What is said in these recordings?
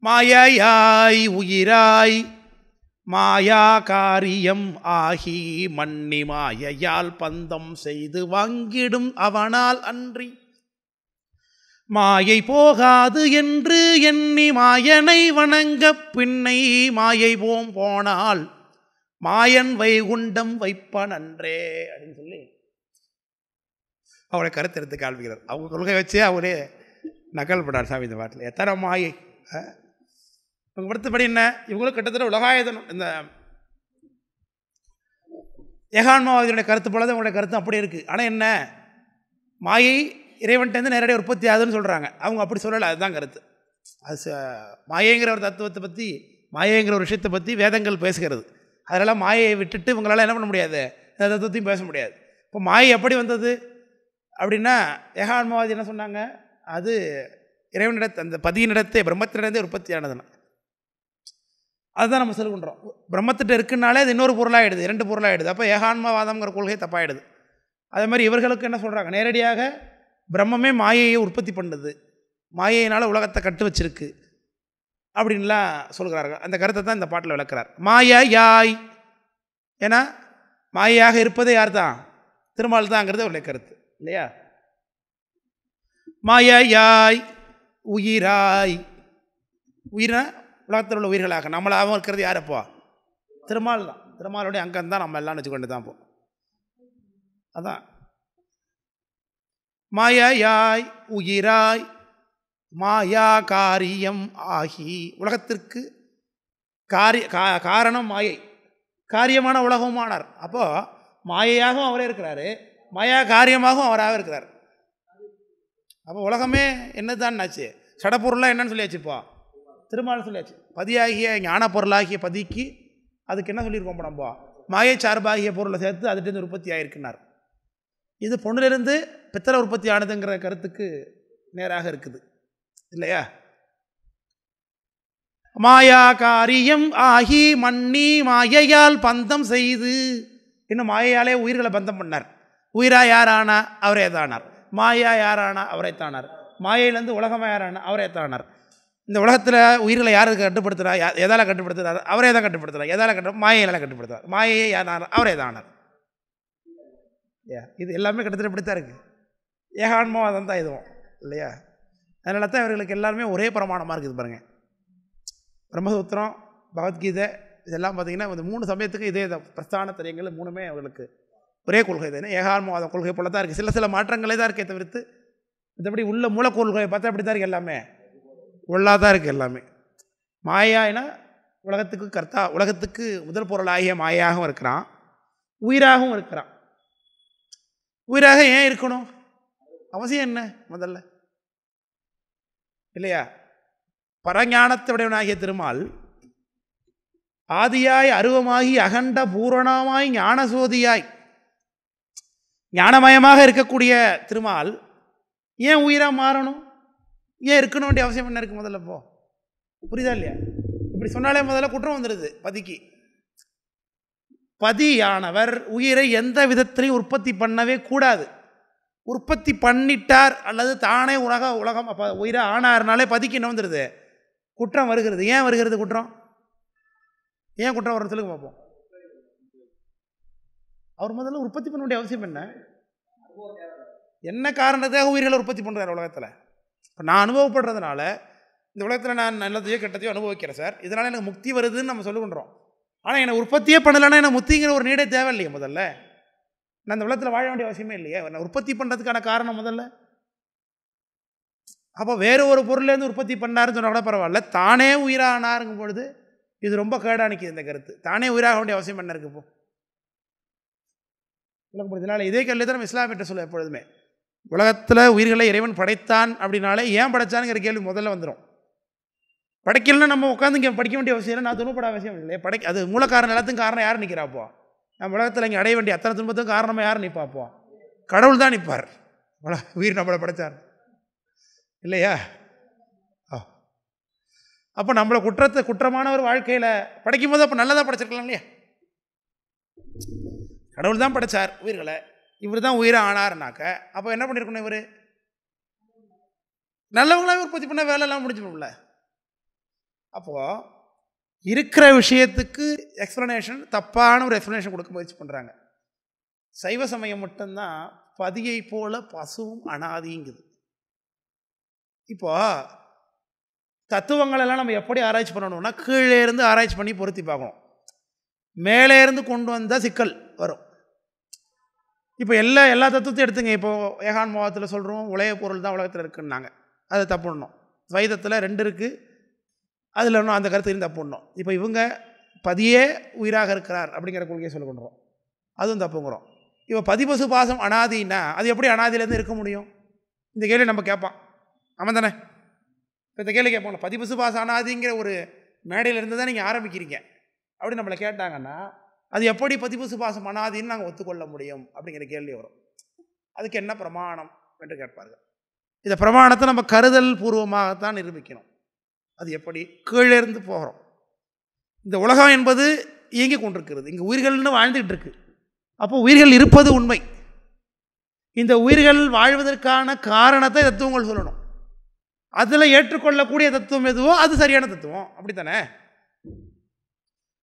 மாயாய் உயிராய் மாயா காரியம் ஆகி மன்னி மாயையால் பந்தம் செய்து வாங்கிடும் அவனால் அன்றி மாயை போகாது என்று எண்ணி மாயனை வணங்க பின்னை மாயை போனால் மாயன் வைகுண்டம் வைப்பான் அன்றே அப்படின்னு சொல்லி அவரை கருத்து எடுத்து காண்பிக்கிறார். அவங்க கொள்கை வச்சே அவரே நகல் பண்ணார் சாமி இந்த பாட்டில். எத்தனை மாயை இவங்க படுத்தபடி என்ன, இவங்களும் கிட்டத்தட்ட உலகாயுதனம் இந்த ஏகான்மவாதியுடைய கருத்து போல தான் உங்களுடைய கருத்து அப்படி இருக்குது. ஆனால் என்ன, மாயை இறைவன்கிட்டேருந்து நேரடியாக உற்பத்தி ஆகுதுன்னு சொல்கிறாங்க. அவங்க அப்படி சொல்லலை, அதுதான் கருத்து. அது மாயைங்கிற ஒரு தத்துவத்தை பற்றி, மாயைங்கிற ஒரு விஷயத்தை பற்றி வேதங்கள் பேசுகிறது. அதனால் மாயையை விட்டுட்டு இவங்களால் என்ன பண்ண முடியாது, இந்த தத்துவத்தையும் பேச முடியாது. இப்போ மாயை எப்படி வந்தது அப்படின்னா, ஏகான்மவாதி என்ன சொன்னாங்க, அது இறைவனிடத்தை அந்த பதியினிடத்தை பிரம்மத்தினிடத்தே உற்பத்தி ஆனதுன்னா அதுதான் நம்ம சொல்லுகின்றோம். பிரம்மத்திட்ட இருக்குனாலே அது இன்னொரு பொருளாகிடுது, இரண்டு பொருளாகிடுது. அப்போ ஏகான்மவாதம்ங்கிற கொள்கை தப்பாகிடுது. அதே மாதிரி இவர்களுக்கு என்ன சொல்கிறாங்க, நேரடியாக பிரம்மமே மாயையை உற்பத்தி பண்ணுது, மாயையினால் உலகத்தை கட்டு வச்சிருக்கு அப்படின்லாம் சொல்கிறார்கள். அந்த கருத்தை தான் இந்த பாட்டில் விளக்குறார். மாயாய், ஏன்னா மாயையாக இருப்பதே யார் தான், திருமால் தாங்கிறது அவருடைய கருத்து இல்லையா. மாயாய் உயிராய், உயிரை உலகத்தில் உள்ள உயிர்களாக நம்மளாகவும் இருக்கிறது யாரப்போ, திருமால் தான். திருமாலுடைய அங்கம் தான் நம்ம எல்லாம் வச்சுக்கொண்டு தான் போம். அதான் மாயாய் உயிராய் மாயா காரியம் ஆகி, உலகத்திற்கு காரணம் மாயை, காரியமான உலகமானார். அப்போது மாயையாகவும் அவரே இருக்கிறாரு, மாயா காரியமாகவும் அவராக இருக்கிறார். அப்போ உலகமே என்னதான் ஆச்சு, சடப்பொருளாக என்னன்னு சொல்லியாச்சுப்பா, திருமால் சொல்லியாச்சு. பதியாகிய ஞான பொருளாகிய பதிக்கு அதுக்கு என்ன சொல்லியிருக்கோம் நம்மப்பா, மாயை சார்பாகிய பொருளை சேர்த்து அதுலேருந்து உற்பத்தி ஆகிருக்குனார். இது பொண்ணிலிருந்து பித்தளை உற்பத்தி ஆனதுங்கிற கருத்துக்கு நேராக இருக்குது இல்லையா. மாயா காரியம் ஆகி மன்னி மாயையால் பந்தம் செய்து, இன்னும் மாயையாலே உயிர்களை பந்தம் பண்ணார். உயிரா யாரானா அவரே தானார், மாயா யாரானா அவரே தானார், மாயையிலேருந்து உலகமாக யாரானா அவரே தானார். இந்த உலகத்தில் உயிர்களை யாருக்கு கட்டுப்படுத்துகிறார், எதால் கட்டுப்படுத்துகிறார், அவரே தான் கட்டுப்படுத்துகிறார். எதால் மாயையால் கட்டுப்படுத்துகிறார், மாயையை யாரானார் அவரே தானார். இது எல்லாமே கிட்டத்தட்ட இப்படி தான் இருக்குது. ஏகான்மவாதம் தான் இதுவும் இல்லையா. அதனால தான் இவர்களுக்கு எல்லாருமே ஒரே பிரமாணமாக இருக்குது பாருங்கள். பிரம்மசூத்திரம், பகவத்கீதை இதெல்லாம் பார்த்திங்கன்னா இந்த மூணு சமயத்துக்கு இதே பிரஸ்தான தரியங்கள் மூணுமே அவர்களுக்கு ஒரே கொள்கை தானே, ஏகான்மவாத கொள்கை போல தான் இருக்குது. சில மாற்றங்களே தான் இருக்கே தவிர்த்து மற்றபடி உள்ள மூலக்கொள்கையை பார்த்தா அப்படி தான் இருக்குது, எல்லாமே உள்ளாக தான் இருக்குது எல்லாமே. மாயானா உலகத்துக்கு கர்த்தா, உலகத்துக்கு முதல் பொருளாகிய மாயாகவும் இருக்கிறான், உயிராகவும் இருக்கிறான். உயிராக ஏன் இருக்கணும், அவசியம் என்ன முதல்ல இல்லையா. பரஞானத்துடையவனாகிய திருமால் ஆதியாய் அருவமாகி அகண்ட பூரணமாய் ஞானசோதியாய் ஞானமயமாக இருக்கக்கூடிய திருமால் ஏன் உயிராக மாறணும், ஏன் இருக்கணும் வேண்டிய அவசியம் என்ன இருக்குது முதல்ல. புரியுதா இல்லையா. இப்படி சொன்னாலே முதல்ல குற்றம் வந்துடுது பதிக்கு. பதியானவர் உயிரை எந்த விதத்திலையும் உற்பத்தி பண்ணவே கூடாது. உற்பத்தி பண்ணிட்டார் அல்லது தானே உலகம் அப்போ உயிராக ஆனார்னாலே பதிக்கு என்ன வந்துடுது, குற்றம் வருகிறது. ஏன் வருகிறது குற்றம், ஏன் குற்றம் வரும்னு சொல்லுங்க பார்ப்போம். அவர் முதல்ல உற்பத்தி பண்ண வேண்டிய அவசியம் என்ன காரணத்துக்காக உயிர்களை உற்பத்தி பண்ணுறார் உலகத்தில். இப்போ நான் அனுபவப்படுறதுனால இந்த உலகத்தில் நான் நல்லதையோ கெட்டதையோ அனுபவிக்கிறேன் சார், இதனால் எனக்கு முக்தி வருதுன்னு நம்ம சொல்லுகின்றோம். ஆனால் என்னை உற்பத்தியே பண்ணலைன்னா எனக்கு முக்திங்கிற ஒரு நீடே தேவை இல்லையே. முதல்ல நான் இந்த உலகத்தில் வாழ வேண்டிய அவசியமே இல்லையே. நான் உற்பத்தி பண்ணுறதுக்கான காரணம் முதல்ல. அப்போ வேறு ஒரு பொருள்லேருந்து உற்பத்தி பண்ணாருன்னு சொன்னால் கூட பரவாயில்ல, தானே உயிரானாருங்கும் பொழுது இது ரொம்ப கேடானிக்குது இந்த கருத்து. தானே உயிராக வேண்டிய அவசியம் என்ன இருக்குது இப்போ விளக்கம் புரியுதுனால. இதே கல்வி தான் நம்ம இஸ்லாமியத்தை சொல்ல எப்பொழுதுமே. உலகத்தில் உயிர்களை இறைவன் படைத்தான் அப்படின்னாலே ஏன் படைச்சானுங்கிற கேள்வி முதல்ல வந்துடும். படைக்கலன்னா நம்ம உட்காந்து இங்கே படிக்க வேண்டிய அவசியம் இல்லை, நான் துணுப்பட அவசியம் இல்லை. அது மூலக்காரன் எல்லாத்துக்கும் காரணம் யார் நிற்கிறாப்போ, நம்ம உலகத்தில் இங்கே அடைய வேண்டிய அத்தனை துன்பத்துக்கும் காரணமாக யார் நிற்பாப்போ, கடவுள் தான் நிற்பார். உயிர் நம்மளை படைத்தார் இல்லையா. அப்போ நம்மளை குற்றமான ஒரு வாழ்க்கையில் படைக்கும் போது அப்போ நல்லதாக படைச்சிருக்கலாம் இல்லையா. கடவுள் தான் படைத்தார் உயிர்களை, இவர் தான் உயிரை ஆனார்னாக்க அப்போ என்ன பண்ணியிருக்கணும், இவர் நல்லவங்களாக உற்பத்தி பண்ண வேலையெல்லாம் முடிஞ்சிடும்ல. அப்போது இருக்கிற விஷயத்துக்கு எக்ஸ்ப்ளனேஷன் தப்பான ஒரு எக்ஸ்ப்ளனேஷன் கொடுக்க முயற்சி பண்ணுறாங்க. சைவ சமயம் மட்டும்தான் பதியை போல பசுவும் அனாதிங்குது. இப்போது தத்துவங்களெல்லாம் நம்ம எப்படி ஆராய்ச்சி பண்ணணும்னா கீழே இருந்து ஆராய்ச்சி பண்ணி பொருத்தி பார்க்கணும். மேலே இருந்து கொண்டு வந்தால் சிக்கல் வரும். இப்போ எல்லா தத்துவத்தையும் எடுத்துங்க. இப்போது ஏகான் மோகத்தில் சொல்கிறோம் உலக பொருள் தான் உலகத்தில் இருக்குன்னாங்க, அதை தப்புடணும். துவைதத்தில் 2 இருக்குது, அதில் இன்னும் அந்த கருத்து தப்புடணும். இப்போ இவங்க பதியே உயிராக இருக்கிறார் அப்படிங்கிற கொள்கையை சொல்ல கொண்டுறோம், அதுவும் தப்புங்கிறோம். இப்போ பதிபசு பாசம் அனாதின்னா அது எப்படி அனாதியிலேருந்து இருக்க முடியும்? இந்த கேள்வி நம்ம கேட்பான். ஆமாம் தானே? இப்போ இந்த கேள்வி கேட்போம்ல, பதிபசு பாசம் அனாதிங்கிற ஒரு மேடையிலேருந்து தான் நீங்கள் ஆரம்பிக்கிறீங்க அப்படி நம்மளை கேட்டாங்கன்னா அது எப்படி பதிபசு பாசம் அனாதின்னு நாங்கள் ஒத்துக்கொள்ள முடியும் அப்படிங்கிற கேள்வி வரும். அதுக்கு என்ன பிரமாணம் என்று கேட்பார்கள். இந்த பிரமாணத்தை நம்ம கருதல் பூர்வமாகத்தான் நிரூபிக்கணும். அது எப்படி? கீழே இருந்து போகிறோம். இந்த உலகம் என்பது இயங்கி கொண்டிருக்கிறது, இங்கே உயிர்கள்னு வாழ்ந்துகிட்டு இருக்கு. அப்போ உயிர்கள் இருப்பது உண்மை. இந்த உயிர்கள் வாழ்வதற்கான காரணத்தை தத்துவங்கள் சொல்லணும். அதில் ஏற்றுக்கொள்ளக்கூடிய தத்துவம் எதுவோ அது சரியான தத்துவம், அப்படித்தானே?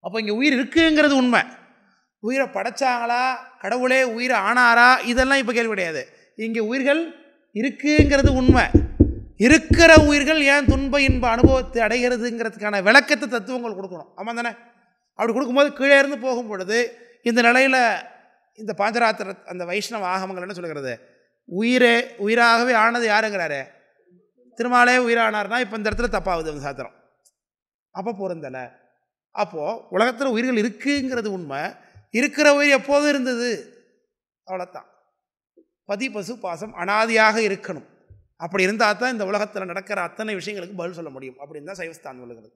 அப்போ இங்கே உயிர் இருக்குங்கிறது உண்மை. உயிரை படைச்சாங்களா, கடவுளே உயிரை ஆனாரா, இதெல்லாம் இப்போ கேள்வி கிடையாது. இங்கே உயிர்கள் இருக்குங்கிறது உண்மை. இருக்கிற உயிர்கள் ஏன் துன்ப இன்ப அனுபவத்தை அடைகிறதுங்கிறதுக்கான விளக்கத்தை தத்துவங்கள் கொடுக்கணும். ஆமாம் தானே? அப்படி கொடுக்கும்போது கீழே இருந்து போகும் பொழுது இந்த நிலையில் இந்த பாஞ்சராத்திர அந்த வைஷ்ணவ ஆகமங்கள் என்ன சொல்லுகிறது? உயிராகவே ஆனது யாருங்கிறாரு? திருமாலே உயிரானார்னா இப்போ இந்த இடத்துல தப்பாகுது அந்த சாத்திரம். அப்போ பொருந்தலை. அப்போது உலகத்தில் உயிர்கள் இருக்குங்கிறது உண்மை. இருக்கிற உயிர் எப்போதும் இருந்தது, அவ்வளோத்தான். பதி பசு பாசம் அனாதியாக இருக்கணும். அப்படி இருந்தால் தான் இந்த உலகத்தில் நடக்கிற அத்தனை விஷயங்களுக்கு பதில் சொல்ல முடியும் அப்படின்னு தான் சைவஸ்தான் சொல்லுகிறது.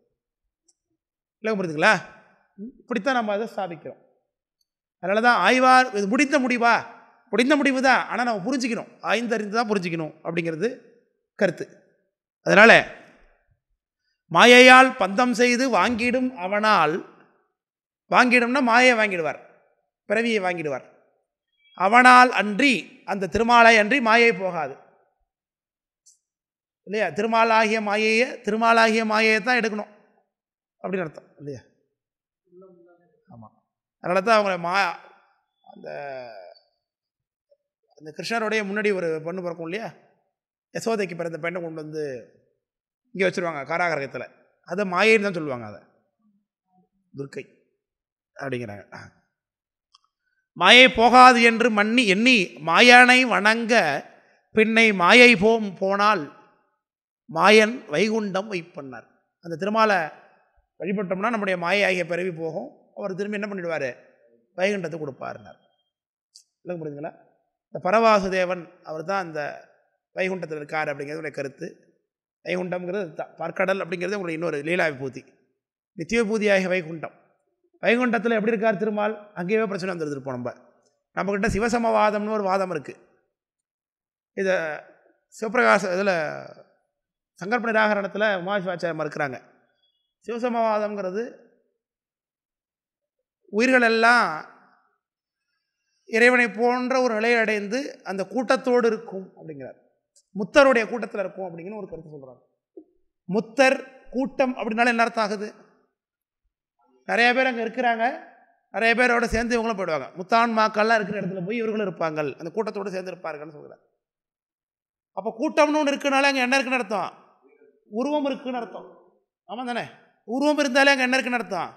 இல்லை புரியுதுங்களா? இப்படித்தான் நம்ம அதை ஸ்தாபிக்கிறோம். அதனால தான் ஆய்வார் இது முடிந்த முடிவு தான், ஆனால் நம்ம புரிஞ்சிக்கணும், ஆய்ந்தறிந்து தான் புரிஞ்சிக்கணும் அப்படிங்கிறது கருத்து. அதனால் மாயையால் பந்தம் செய்து வாங்கிடும் அவனால், வாங்கிடும்னா மாயை வாங்கிடுவார், பிறவியை வாங்கிடுவார். அவனால் அன்றி, அந்த திருமாலை அன்றி மாயை போகாது இல்லையா? திருமாலாகிய மாயையை தான் எடுக்கணும் அப்படின்னு அர்த்தம் இல்லையா? ஆமாம். அதனால தான் அவங்கள அந்த கிருஷ்ணருடைய முன்னாடி ஒரு பெண்ணு பிறக்கும் இல்லையா? யசோதைக்கு பிறந்த பெண்ணை கொண்டு வந்து இங்கே வச்சுருவாங்க காராகிரகத்தில். அதை மாயைன்னு தான் சொல்லுவாங்க, அதை துர்க்கை அப்படிங்கிறாங்க. மாயை போகாது என்று எண்ணி மாயானை வணங்க பின்னை மாயை போனால் மாயன் வைகுண்டம் வைப்பண்ணார். அந்த திருமாலை வழிபட்டோம்னா நம்முடைய மாயை ஆகிய பிறவி போகும், அவர் திரும்பி என்ன பண்ணிடுவார்? வைகுண்டத்தை கொடுப்பாருனார். இல்லை புரியுதுங்களா? இந்த பரவாசுதேவன் அவர் தான் அந்த வைகுண்டத்தில் இருக்கார் அப்படிங்கிறது கருத்து. வைகுண்டம்ங்கிறது பார்க்கடல் அப்படிங்கிறது உங்களுக்கு இன்னொரு லீலா விபூதி, நித்திய விபூதியாகிய வைகுண்டம். வைகுண்டத்தில் எப்படி இருக்கார் திருமால்? அங்கேயே பிரச்சனை வந்துருப்போம். நம்மக்கிட்ட சிவசமவாதம்னு ஒரு வாதம் இருக்குது. இதை சிவபிரகாச இதில் சங்கற்ப நிராகரணத்தில் உமாசிவாச்சாரியம் மறுக்கிறாங்க. சிவசமவாதம்ங்கிறது உயிர்கள் எல்லாம் இறைவனை போன்ற ஒரு நிலையை அடைந்து அந்த கூட்டத்தோடு இருக்கும் அப்படிங்கிறார். முத்தருடைய கூட்டத்தில் இருக்கும் அப்படிங்கிற ஒரு கருத்து சொல்கிறாங்க. முத்தர் கூட்டம் அப்படின்னால என்ன அர்த்தம் ஆகுது? நிறைய பேர் அங்கே இருக்கிறாங்க, நிறைய பேரோட சேர்ந்து இவங்களும் போயிடுவாங்க. முத்தான்மாக்கள்லாம் இருக்கிற இடத்துல போய் இவர்களும் இருப்பாங்க, அந்த கூட்டத்தோடு சேர்ந்து இருப்பார்கள்னு சொல்கிறார். அப்போ கூட்டம்னு ஒன்று இருக்குனாலே அங்கே என்ன இருக்குன்னு அர்த்தம்? உருவம் இருக்குன்னு அர்த்தம். ஆமாம் தானே? உருவம் இருந்தாலே அங்கே என்ன இருக்குன்னு அர்த்தம்?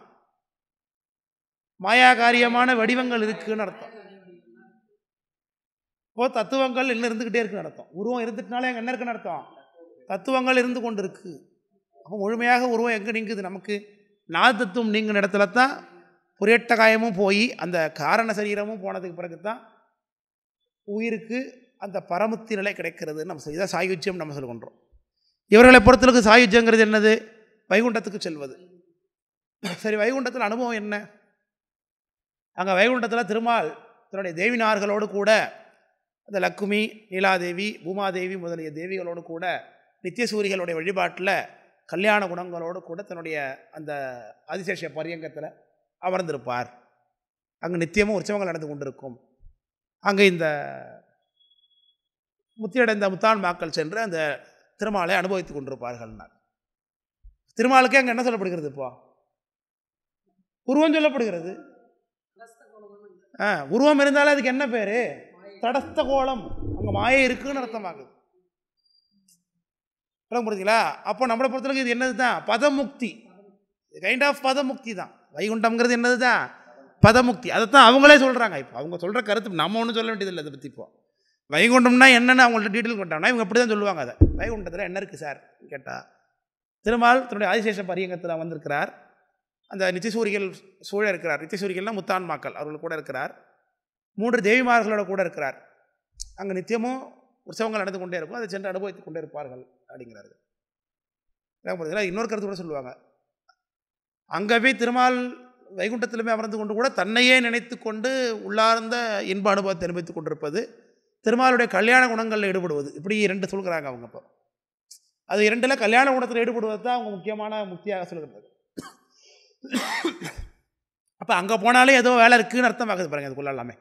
மாயாகாரியமான வடிவங்கள் இருக்குன்னு அர்த்தம். இப்போ தத்துவங்கள் இன்னும் இருந்துக்கிட்டே இருக்குன்னு அர்த்தம். உருவம் இருந்துட்டுனாலே அங்கே என்ன இருக்குன்னு அர்த்தம்? தத்துவங்கள் இருந்து கொண்டு இருக்கு. அப்போ முழுமையாக உருவம் எங்கே நீங்குது? நமக்கு நாத தத்துவம் நீங்கின இடத்துல தான் புரியட்ட காயமும் போய் அந்த காரண சரீரமும் போனதுக்கு பிறகு தான் உயிருக்கு அந்த பரமுத்தி நிலை கிடைக்கிறது. நம்ம இதான் சாயுஜ்யம் நம்ம சொல்லுகின்றோம். இவர்களை பொறுத்தளவுக்கு சாயுஜ்யங்கிறது என்னது? வைகுண்டத்துக்கு செல்வது. சரி, வைகுண்டத்தில் அனுபவம் என்ன? அங்கே வைகுண்டத்தில் திருமால் தன்னுடைய தேவினார்களோடு கூட அந்த லக்குமி, நீலாதேவி, பூமாதேவி முதலிய தேவிகளோடு கூட நித்தியசூரிகளுடைய வழிபாட்டில் கல்யாண குணங்களோடு கூட தன்னுடைய அந்த அதிசேஷ பரியங்கத்தில் அமர்ந்திருப்பார். அங்கே நித்தியமும் உற்சவங்கள் நடந்து கொண்டிருக்கும். அங்கே இந்த முத்தியடைந்த முத்தான் மாக்கள் சென்று அந்த திருமாலை அனுபவித்துக் கொண்டிருப்பார்கள். திருமாலுக்கே அங்கே என்ன சொல்லப்படுகிறது? இப்போ உருவம் சொல்லப்படுகிறது. உருவம் இருந்தாலும் அதுக்கு என்ன பேர்? தடஸ்த கோலம். அங்கே மாயை இருக்குன்னு அர்த்தமாகுது. புரியுதுங்களா? அப்போ நம்மளை பொறுத்தளவுக்கு இது என்னது தான்? பதமுக்தி. கைண்ட் ஆஃப் பதமுக்தி தான். வைகுண்டம்ங்கிறது என்னது தான்? பதமுக்தி. அதைத்தான் அவங்களே சொல்கிறாங்க. இப்போ அவங்க சொல்கிற கருத்து நம்ம ஒன்றும் சொல்ல வேண்டியதில்லை. அதை பற்றி இப்போ வைகுண்டம்னா என்னென்னு அவங்கள்ட்ட டீட்டெயில் கொண்டாங்கன்னா இவங்க அப்படி தான் சொல்லுவாங்க. அதை வைகுண்டத்தில் என்ன இருக்குது சார் கேட்டால், திருமால் தன்னுடைய ஆதிசேஷ பரியங்கத்தில் வந்திருக்கிறார். அந்த நித்தியசூரிகள் சூழ இருக்கிறார். நித்தியசூரிகள்னால் முத்தான்மாக்கள், அவர்கள் கூட இருக்கிறார். 3 தேவிமார்களோட கூட இருக்கிறார். அங்கே நித்தியமும் உற்சவங்கள் நடந்து கொண்டே இருக்கும். அதை சென்று அனுபவித்து கொண்டே இருப்பார்கள் அப்படிங்கிறார்கள். இன்னொரு கருத்து கூட சொல்லுவாங்க, அங்கவே திருமால் வைகுண்டத்திலுமே அமர்ந்து கொண்டு கூட தன்னையே நினைத்து கொண்டு உள்ளார்ந்த இன்ப அனுபவத்தை அனுபவித்துக் கொண்டிருப்பது, திருமாலுடைய கல்யாண குணங்களில் ஈடுபடுவது, இப்படி 2 சொல்கிறாங்க அவங்க. அப்போ அது 2ல் கல்யாண குணத்தில் ஈடுபடுவது தான் அவங்க முக்கியமான முக்தியாக சொல்கிறது. அப்போ அங்கே போனாலே ஏதோ வேலை இருக்குதுன்னு அர்த்தம் ஆகுது பாருங்க. அதுக்குள்ள எல்லாமே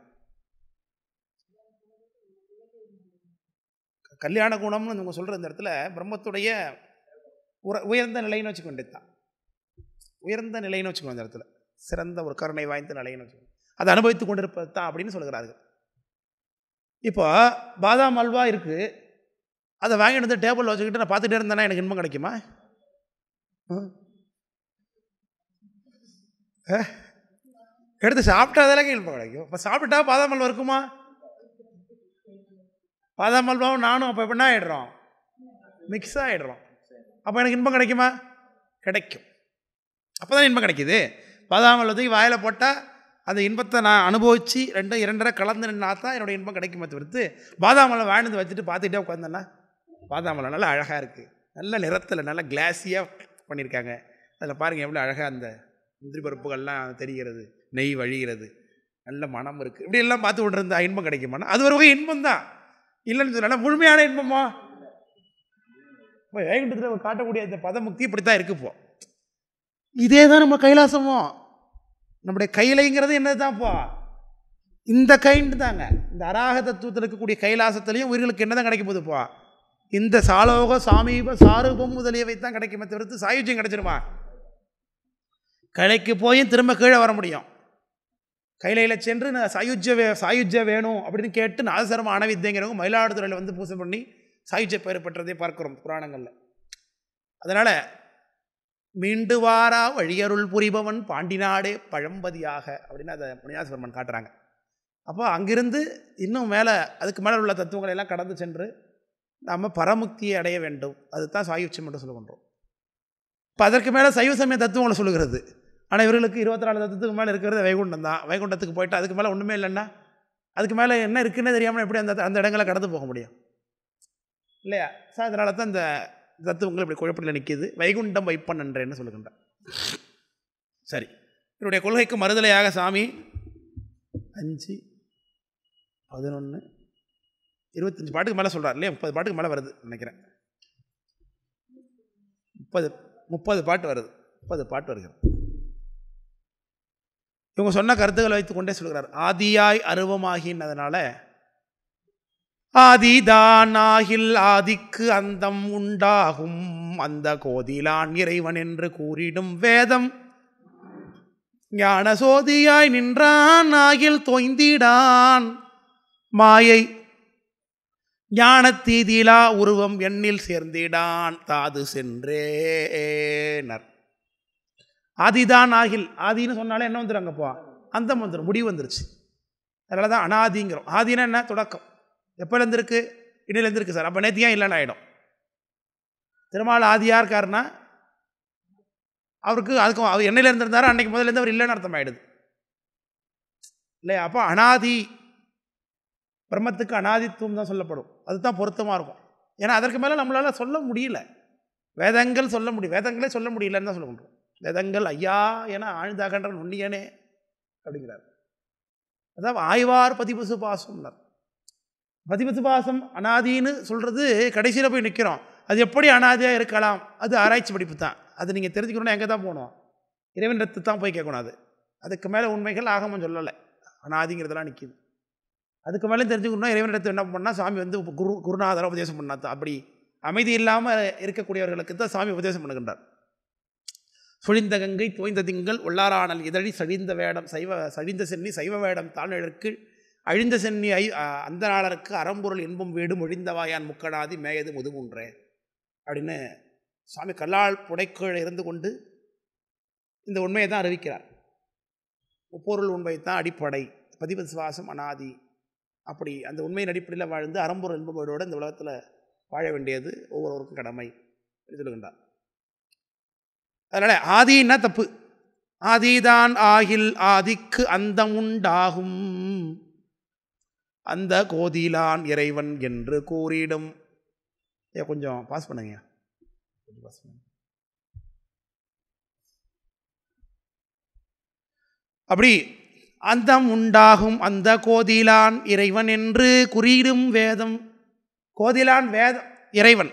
கல்யாண குணம்னு இவங்க சொல்கிற இந்த இடத்துல பிரம்மத்துடைய உயர்ந்த நிலைன்னு வச்சுக்க வேண்டியதுதான். உயர்ந்த நிலைன்னு வச்சுக்கணும். இந்த இடத்துல சிறந்த ஒரு கருணை வாய்ந்த நிலைன்னு வச்சுக்கணும். அதை அனுபவித்து கொண்டிருப்பது தான் அப்படின்னு சொல்கிறார்கள். இப்போ பாதாம் அல்வா இருக்குது, அதை வாங்கிட்டு வந்து டேபிளில் வச்சுக்கிட்டு நான் பார்த்துட்டே இருந்தேன்னா எனக்கு இன்பம் கிடைக்குமா? எடுத்து சாப்பிட்டாதாலே இன்பம் கிடைக்கும். இப்போ சாப்பிட்டா பாதாம் அல்வா இருக்குமா? பாதாம் அல்வாவும் நானும் அப்போ எப்படின்னா ஆகிடுறோம், மிக்ஸ் ஆகிடுறோம். அப்போ எனக்கு இன்பம் கிடைக்குமா? கிடைக்கும். அப்போ தான் இன்பம் கிடைக்கிது. பாதாம் அல்வத்துக்கு வாயில் போட்டால் அந்த இன்பத்தை நான் அனுபவித்து 2 கலந்து நின்னா தான் என்னோடய இன்பம் கிடைக்குமே தவிர்த்து, பாதாம் அல்வா வாழ்ந்து வச்சுட்டு பார்த்துக்கிட்டே உட்காந்தேன்னா, பாதாம் அல்வா நல்லா அழகாக இருக்குது, நல்ல நிறத்தில் நல்லா கிளாஸியாக பண்ணியிருக்காங்க, அதில் பாருங்கள் எவ்வளோ அழகாக அந்த முந்திரி பருப்புகள்லாம் தெரிகிறது, நெய் வழிகிறது, நல்ல மனம் இருக்குது, இப்படி எல்லாம் பார்த்து கொண்டு இருந்தால் இன்பம் கிடைக்குமானா அது ஒரு வகை இன்பம் தான். இல்லைன்னு சொன்னால் முழுமையான இன்பமா? இப்போ வைகுண்டத்தில் காட்டக்கூடிய இந்த பதமுக்தி இப்படி தான் இருக்குது. இப்போ இதே தான் நம்ம கைலாசமோ, நம்முடைய கையிலைங்கிறது என்னது தான்ப்பா? இந்த கைண்டு தாங்க. இந்த அராக தத்துவத்தில் இருக்கக்கூடிய கைலாசத்துலேயும் உயிர்களுக்கு என்ன தான் கிடைக்க போகுதுப்பா? இந்த சாலோக சாமீப சாரூபம் முதலியவை தான் கிடைக்குமே தவிர்த்து சாயுஜ்யம் கிடைச்சிருமா? கலைக்கு போய் திரும்ப கீழே வர முடியும். கைலையில் சென்று நான் சாயுஜ்ய வேணும் அப்படின்னு கேட்டு நாதசர்ம அணவித்தைங்கிறவங்க மயிலாடுதுறையில் வந்து பூசை பண்ணி சாயுஜ்ய பெயர் பெற்றதை பார்க்குறோம் புராணங்களில். அதனால் மீண்டு வாரா வழியருள் புரிபவன் பாண்டிநாடே பழம்பதியாக அப்படின்னு அதை முனியாசவர்மன் காட்டுறாங்க. அப்போ அங்கிருந்து இன்னும் மேலே அதுக்கு மேலே உள்ள தத்துவங்களை எல்லாம் கடந்து சென்று நாம் பரமுக்தியை அடைய வேண்டும். அதுதான் சாயுஜ்யம் என்று சொல்லுகின்றோம். இப்போ அதற்கு மேலே சைவ சமய தத்துவங்களை சொல்லுகிறது. ஆனால் இவர்களுக்கு 24 தத்துவத்துக்கு மேலே இருக்கிறது வைகுண்டம் தான். வைகுண்டத்துக்கு போய்ட்டு அதுக்கு மேலே ஒன்றுமே இல்லைன்னா அதுக்கு மேலே என்ன இருக்குன்னே தெரியாமல் எப்படி அந்த இடங்களை கடந்து போக முடியும் இல்லையா? சார் அதனால தான் இந்த தத்துவங்கள் இப்படி குழப்பத்தில் நிற்கிது. வைகுண்டம் வைப்பன் என்றேன்னு சொல்லுகின்றார். சரி, இவருடைய கொள்கைக்கு மறுதலையாக சாமி 5, 11, 25 பாட்டுக்கு மேலே சொல்கிறார் இல்லையா? 30 பாட்டுக்கு மேலே வருது நினைக்கிறேன். 30 பாட்டு வருது. 30 பாட்டு வருகிறது. இவங்க சொன்ன கருத்துக்களை வைத்து கொண்டே சொல்கிறார். ஆதியாய் அருவமாகின், அதனால ஆதிதான் ஆகில் ஆதிக்கு அந்தம் உண்டாகும், அந்த கோதிலான் இறைவன் என்று கூறிடும் வேதம் ஞான சோதியாய் நின்றான் ஆகில் தொய்ந்திடான் மாயை ஞானத்தீதிலா உருவம் எண்ணில் சேர்ந்திடான் தாது சென்றேனர். ஆதிதான் ஆகில், ஆதின்னு சொன்னாலே என்ன வந்துடுறாங்கப்பா? அந்தம் வந்துடும், முடிவு வந்துருச்சு. அதனால தான் அனாதிங்கிறோம். ஆதினா என்ன? தொடக்கம். எப்போலேருந்து இருக்குது? இன்னிலேருந்து இருக்குது சார். அப்போ நேற்று ஏன் இல்லைன்னு ஆகிடும். திருமால் ஆதியாக இருக்காருன்னா அவருக்கு அதுக்கும் அவர் என்னையிலேருந்து இருந்தார், அன்றைக்கு முதலேருந்து அவர் இல்லைன்னு அர்த்தம் ஆகிடுது இல்லையா? அப்போ அனாதி, பிரம்மத்துக்கு அனாதித்துவம் தான் சொல்லப்படும். அதுதான் பொருத்தமாக இருக்கும். ஏன்னா அதற்கு மேலே நம்மளால் சொல்ல முடியல. வேதங்கள் சொல்ல முடியும், வேதங்களே சொல்ல முடியலன்னு தான் சொல்ல முடியும். வேதங்கள் ஐயா என ஆழ்ந்தாகன்ற நுண்ணியனே அப்படிங்கிறார். அதாவது ஆய்வார் பதிபசு பாசம்னார். பதிபசு பாசம் அனாதின்னு சொல்கிறது கடைசியில் போய் நிற்கிறோம். அது எப்படி அனாதியாக இருக்கலாம்? அது ஆராய்ச்சி படிப்பு தான். அது நீங்கள் தெரிஞ்சுக்கணுன்னா எங்கே தான் போகணும்? இறைவனிடத்து தான் போய் கேட்கணும். அதுக்கு மேலே உண்மைகள் ஆகமம் சொல்லலை, அனாதிங்கிறதெல்லாம் நிற்கிது. அதுக்கு மேலே தெரிஞ்சுக்கணும்னா இறைவனிடத்து என்ன பண்ணால் சாமி வந்து குருநாதரை உபதேசம் பண்ணாதான். அப்படி அமைதி இல்லாமல் இருக்கக்கூடியவர்களுக்கு தான் சாமி உபதேசம் பண்ணுகின்றார். சுழிந்த கங்கை தோய்ந்த திங்கள் உள்ளாரானல் இதழி சழிந்த வேடம் சழிந்த சென்னி சைவ வேடம் தாழ்நிழற்கு அழிந்த சென்னி அந்த நாளருக்கு அறம்பொருள் இன்பம் வீடு மொழிந்தவாயான் முக்கடாதி மேயது முதுமுன்றே அப்படின்னு சுவாமி கல்லால் புடைக்கீழ இருந்து கொண்டு இந்த உண்மையை தான் அறிவிக்கிறார். முப்பொருள் உண்மை தான் அடிப்படை, பதிவு சுவாசம் அனாதி. அப்படி அந்த உண்மையின் அடிப்படையில் வாழ்ந்து அறம்பொருள் இன்பம் வீடோடு இந்த உலகத்தில் வாழ வேண்டியது ஒவ்வொருவருக்கும் கடமை சொல்லுகின்றார். அதனால் ஆதின்னா தப்பு. ஆதிதான் ஆகில் ஆதிக்கு அந்தம் உண்டாகும் அந்த கோதிலான் இறைவன் என்று கூறிடும். கொஞ்சம் பாஸ் பண்ணுங்க. அப்படி அந்தம் உண்டாகும் அந்த கோதிலான் இறைவன் என்று குறியிடும் வேதம். கோதிலான் வேதம் இறைவன்.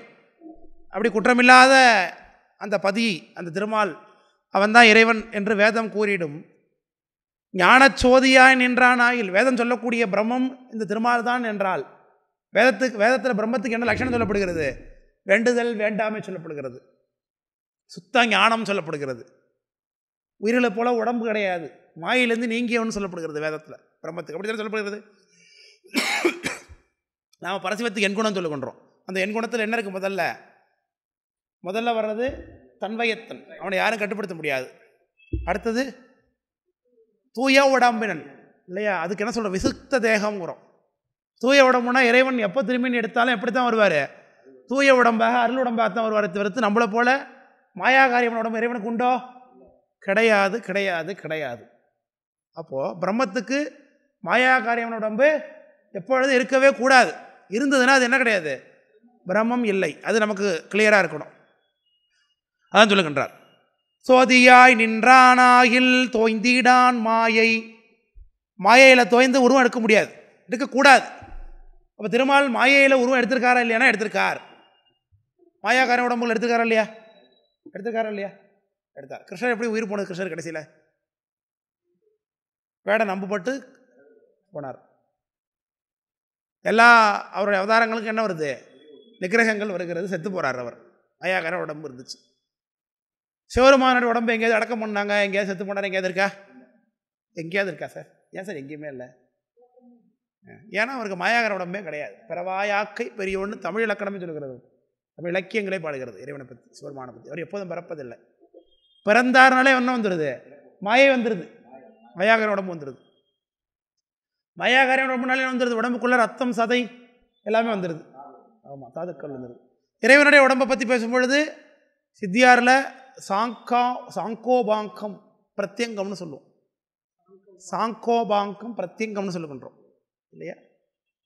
அப்படி குற்றமில்லாத அந்த பதி, அந்த திருமால், அவன்தான் இறைவன் என்று வேதம் கூறிடும். ஞானச்சோதியாய் நின்றானாயில், வேதம் சொல்லக்கூடிய பிரம்மம் இந்த திருமால் தான் என்றால், வேதத்தில் பிரம்மத்துக்கு என்ன லட்சணம் சொல்லப்படுகிறது? வேண்டுதல் வேண்டாமை சொல்லப்படுகிறது. சுத்த ஞானம் சொல்லப்படுகிறது. உயிர்களை போல உடம்பு கிடையாது, மாயிலிருந்து நீங்கியவன் சொல்லப்படுகிறது வேதத்தில் பிரம்மத்துக்கு. அப்படி தான் சொல்லப்படுகிறது. நாம் பரசிவத்துக்கு எண்குணம் சொல்லுகின்றோம். அந்த எண்குணத்தில் என்ன இருக்குது? முதல்ல வர்றது தன்வயத்தன், அவனை யாரும் கட்டுப்படுத்த முடியாது. அடுத்தது தூய உடம்பினன் இல்லையா, அதுக்கு என்ன சொல்கிற? விசுத்த தேகம்ங்கிறோம். தூய உடம்புனா இறைவன் எப்போ திரும்பி எடுத்தாலும் எப்படி தான் வருவார்? தூய உடம்பாக அருள் உடம்பாக தான் வருவார். தவிர்த்து நம்மளை போல மாயாகாரியமான உடம்பு இறைவனுக்கு உண்டோ? கிடையாது, கிடையாது, கிடையாது. அப்போது பிரம்மத்துக்கு மாயாகாரியமான உடம்பு எப்பொழுதும் இருக்கவே கூடாது. இருந்ததுன்னா அது என்ன கிடையாது? பிரம்மம் இல்லை. அது நமக்கு கிளியராக இருக்கணும். அதான் சொல்லுகின்றார். சோதியாய் நின்றானாயில் தோய்ந்திடான் மாயை. மாயையில் தோய்ந்து உருவம் எடுக்க முடியாது, எடுக்கக்கூடாது. அப்போ திருமால் மாயையில் உருவம் எடுத்திருக்காரா இல்லையானா எடுத்திருக்கார். மாயாக்காரன் உடம்புல எடுத்துக்காரா இல்லையா? எடுத்துக்காரா இல்லையா? எடுத்தார். கிருஷ்ணர் எப்படி உயிர் போனது? கிருஷ்ணர் கடைசியில் வேட நம்பப்பட்டு போனார். எல்லா அவருடைய அவதாரங்களுக்கு என்ன வருது? நிகிரகங்கள் வருகிறது, செத்து போகிறார் அவர். மாயாக்காரன் உடம்பு இருந்துச்சு. சிவருமானோட உடம்பு எங்கேயாவது அடக்கம் பண்ணாங்க? எங்கேயாவது செத்து போனார்? எங்கேயாவது இருக்கா? எங்கேயாவது இருக்கா சார்? ஏன் சார் எங்கேயுமே இல்லை? ஏன்னா அவருக்கு மாயாகார உடம்பே கிடையாது. பிறவாயாக்கை பெரியவன்னு தமிழ் இலக்கணமே சொல்லுகிறது. தமிழ் இலக்கியங்களே பாடுகிறது இறைவனை பற்றி, சிவருமானை பற்றி. அவர் எப்போதும் பிறப்பதில்லை. பிறந்தாருனாலே என்ன வந்துடுது? மாயை வந்துடுது, மாயாகார உடம்பு வந்துடுது. மாயாகார உடம்புனாலே வந்துடுது. உடம்புக்குள்ளே ரத்தம் சதை எல்லாமே வந்துடுது. ஆமாம், தாதுக்கள் வந்துடுது. இறைவனுடைய உடம்பை பற்றி பேசும்பொழுது சித்தியாரில் சாங்கோபாங்கம் பிரத்யங்கம்னு சொல்லுவோம். சாங்கோபாங்கம் பிரத்யங்கம்னு சொல்லுகின்றோம் இல்லையா?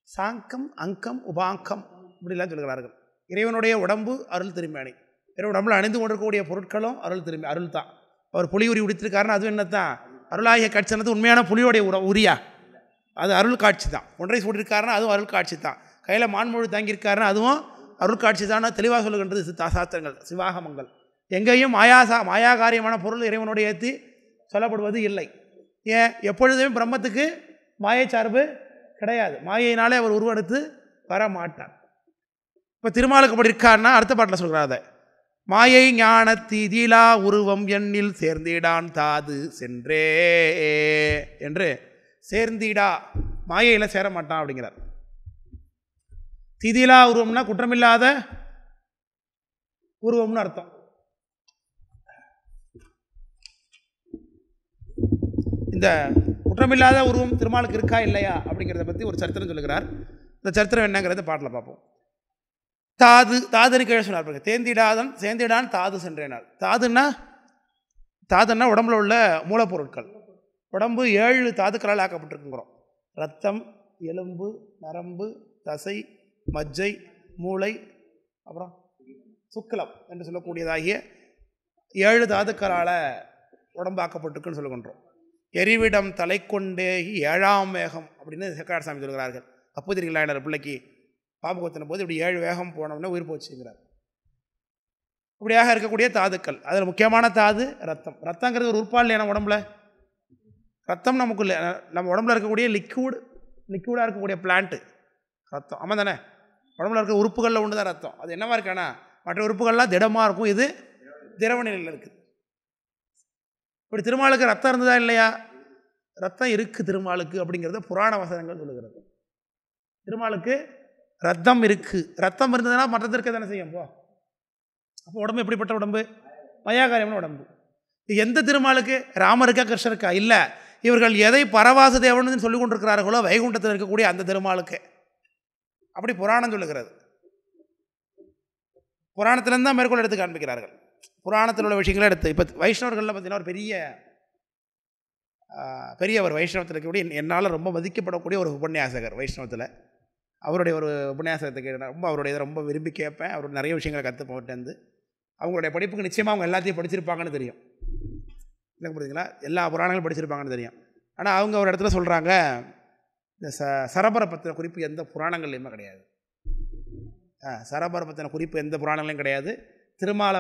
சாங்கம் அங்கம் உபாங்கம் இப்படிலாம் சொல்லுகிறார்கள். இறைவனுடைய உடம்பு அருள் திருமேனி. இறைவன் உடம்புல அணிந்து கொண்டிருக்கக்கூடிய பொருட்களும் அருள் தான். அவர் புலி உரி உடித்திருக்காருன்னு அதுவும் என்னத்தான்? அருளாகிய காட்சினது உண்மையான புலியோடைய உரியா? அது அருள் காட்சி தான். ஒன்றை சூட்டிருக்காருன்னா அதுவும் அருள் காட்சி தான். கையில் மான்மொழி தாங்கியிருக்காருன்னா அதுவும் அருள் காட்சி தான். தெளிவாக சொல்லுகின்றது சாஸ்திரங்கள், சிவாகமங்கள். எங்கேயும் மாயாகாரியமான பொருள் இறைவனுடைய ஏற்றி சொல்லப்படுவது இல்லை. ஏன்? எப்பொழுதுமே பிரம்மத்துக்கு மாயை சார்பு கிடையாது. மாயினாலே அவர் உருவெடுத்து வர மாட்டார். இப்போ திருமாலுக்கு அப்படி இருக்காருன்னா அடுத்த பாட்டில் சொல்கிறார், அதை மாயை ஞான தீதிலா உருவம் எண்ணில் சேர்ந்திடான் தாது சென்றே என்று. சேர்ந்திடா, மாயையில் சேர மாட்டான் அப்படிங்கிறார். திதிலா உருவம்னா குற்றமில்லாத உருவம்னு அர்த்தம். இந்த குற்றமில்லாத உருவம் திருமாலுக்கு இருக்கா இல்லையா அப்படிங்கிறத பற்றி ஒரு சரித்திரம் சொல்லுகிறார். இந்த சரித்திரம் என்னங்கிறத பாட்டில் பார்ப்போம். தாதுன்னு கீழே சொன்னார். தேந்திடாதன் சேர்ந்திடான் தாது சென்றேனார். தாதுன்னா உடம்புல உள்ள மூலப்பொருட்கள். உடம்பு 7 தாதுக்களால் ஆக்கப்பட்டிருக்குங்கிறோம். ரத்தம், எலும்பு, நரம்பு, தசை, மஜ்ஜை, மூளை, அப்புறம் சுக்கிலம் என்று சொல்லக்கூடியதாகிய 7 தாதுக்களால் உடம்பாக்கப்பட்டிருக்குன்னு சொல்லுகின்றோம். எரிவிடம் தலை கொண்டே 7ஆம் வேகம் அப்படின்னு செக்காடு சாமி சொல்கிறார்கள். அப்போதிரிகளாயினர் பிள்ளைக்கு பாம்பு கொத்தின போது இப்படி 7 வேகம் போனோம்னா உயிர் போச்சுங்கிறார். இப்படியாக இருக்கக்கூடிய தாதுக்கள், அதில் முக்கியமான தாது ரத்தம். ரத்தங்கிறது ஒரு உறுப்பா இல்லையா நம்ம உடம்புல? ரத்தம் நமக்குள்ள நம்ம உடம்புல இருக்கக்கூடிய லிக்விடாக இருக்கக்கூடிய பிளான்ட்டு ரத்தம். ஆமாம் தானே? உடம்புல இருக்க உறுப்புகளில் ஒன்று தான் ரத்தம். அது என்னவா இருக்கானா, மற்ற உறுப்புகள்லாம் திடமாக இருக்கும், இது திரவ நிலையில் இருக்குது. இப்படி திருமாலுக்கு ரத்தம் இருந்ததா இல்லையா? ரத்தம் இருக்குது திருமாலுக்கு அப்படிங்கிறத புராண வசனங்கள் சொல்லுகிறது. திருமாலுக்கு ரத்தம் இருக்குது. ரத்தம் இருந்ததுன்னா மற்றது இருக்க தானே செய்யும். அப்போ உடம்பு எப்படிப்பட்ட உடம்பு? மயாகாரியமான உடம்பு. எந்த திருமாலுக்கு? ராமருக்கா கிருஷ்ணருக்கா? இல்லை, இவர்கள் எதை பரவாச தேவன் சொல்லிக் கொண்டிருக்கிறார்களோ வைகுண்டத்தில் இருக்கக்கூடிய அந்த திருமாலுக்கு. அப்படி புராணம் சொல்லுகிறது. புராணத்திலேருந்து தான் மேற்கொள்ள எடுத்து காண்பிக்கிறார்கள். புராணத்தில் உள்ள விஷயங்களை எடுத்து. இப்போ வைஷ்ணவர்களில் பார்த்தீங்கன்னா ஒரு பெரிய ஒரு வைஷ்ணவத்தில் இருக்கக்கூடிய என்னால் ரொம்ப மதிக்கப்படக்கூடிய ஒரு உபன்யாசகர் வைஷ்ணவத்தில். அவருடைய ஒரு உபன்யாசகத்துக்கு ரொம்ப அவருடைய இதை ரொம்ப விரும்பி கேட்பேன். அவருடைய நிறைய விஷயங்களை கற்றுப்போட்டேருந்து. அவங்களுடைய படிப்புக்கு நிச்சயமாக அவங்க எல்லாத்தையும் படிச்சிருப்பாங்கன்னு தெரியும். எனக்கு புரியுதுங்களா? எல்லா புராணங்களும் படிச்சிருப்பாங்கன்னு தெரியும். ஆனால் அவங்க ஒரு இடத்துல சொல்கிறாங்க, இந்த சரபரை பற்றின குறிப்பு எந்த புராணங்கள்லையுமே கிடையாது. சரபரை பற்றின குறிப்பு எந்த புராணங்களையும் கிடையாது. திருமாலை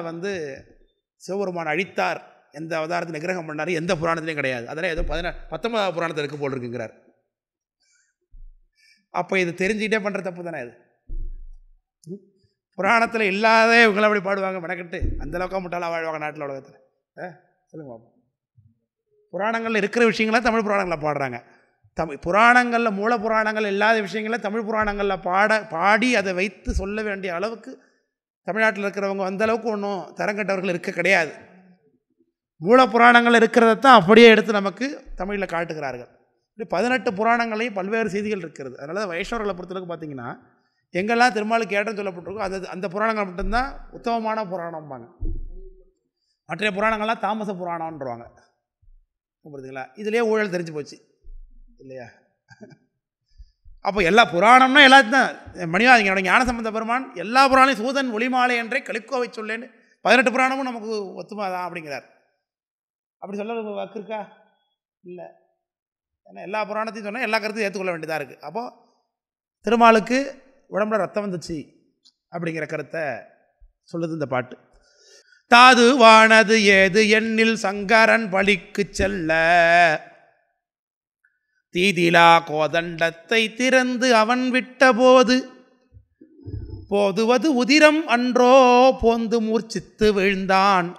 சிவபெருமான் அழித்தார், எந்த அவதாரத்தில் நிகிரகம் பண்ணார், எந்த புராணத்துலையும் கிடையாது. அதெல்லாம் ஏதோ 19ஆவது புராணத்தில் இருக்க போல் இருக்குங்கிறார். அப்போ இது தெரிஞ்சுக்கிட்டே பண்ணுற தப்பு தானே இது? புராணத்தில் இல்லாத இவங்களை அப்படி பாடுவாங்க மெனக்கட்டு. அந்தளவுக்கா முட்டாளாக வாழ்வாங்க நாட்டில் உலகத்தில். சொல்லுங்க பாப்போம். புராணங்களில் இருக்கிற விஷயங்கள தமிழ் புராணங்களில் பாடுறாங்க. புராணங்களில் மூல புராணங்கள் இல்லாத விஷயங்கள தமிழ் புராணங்களில் பாடி அதை வைத்து சொல்ல வேண்டிய அளவுக்கு தமிழ்நாட்டில் இருக்கிறவங்க அந்தளவுக்கு ஒன்றும் தரங்கட்டவர்கள் இருக்க கிடையாது. மூல புராணங்கள் இருக்கிறதான் அப்படியே எடுத்து நமக்கு தமிழில் காட்டுகிறார்கள். இப்படி 18 புராணங்களையும் பல்வேறு செய்திகள் இருக்கிறது. அதனால வைஷ்ணவர்களை பொறுத்தளவுக்கு பார்த்தீங்கன்னா எங்கெல்லாம் திருமாலுக்கு ஏற்றம் சொல்லப்பட்டிருக்கோ அந்த புராணங்கள் மட்டும்தான் உத்தமமான புராணம்பாங்க. மற்ற புராணங்கள்லாம் தாமச புராணம்ன்றவாங்க. புரியுதுங்களா? இதுலேயே ஊழல் தெரிஞ்சு போச்சு இல்லையா? அப்போ எல்லா புராணம்னா எல்லாத்தையும் தான். மணிவாதிங்களோட ஞானசம்பந்த பெருமான் எல்லா புராணையும் சூதன் ஒளிமாலை என்றே கலிக்கோவை சொல்லேன்னு 18 புராணமும் நமக்கு ஒத்துமாதான் அப்படிங்கிறார். அப்படி சொல்ல வாக்கு இருக்கா? இல்லை. ஏன்னா எல்லா புராணத்தையும் சொன்னால் எல்லா கருத்தையும் ஏற்றுக்கொள்ள வேண்டியதாக இருக்குது. அப்போது திருமாலுக்கு உடம்புல ரத்தம் வந்துச்சு அப்படிங்கிற கருத்தை சொல்லுது இந்த பாட்டு. தாதுவானது ஏது எண்ணில் சங்கரன் பலிக்கு செல்ல, தீதிலா கோதண்டத்தை திறந்து அவன் விட்ட போது, போதுவது உதிரம் அன்றோ போந்து மூர்ச்சித்து வீழ்ந்தான்,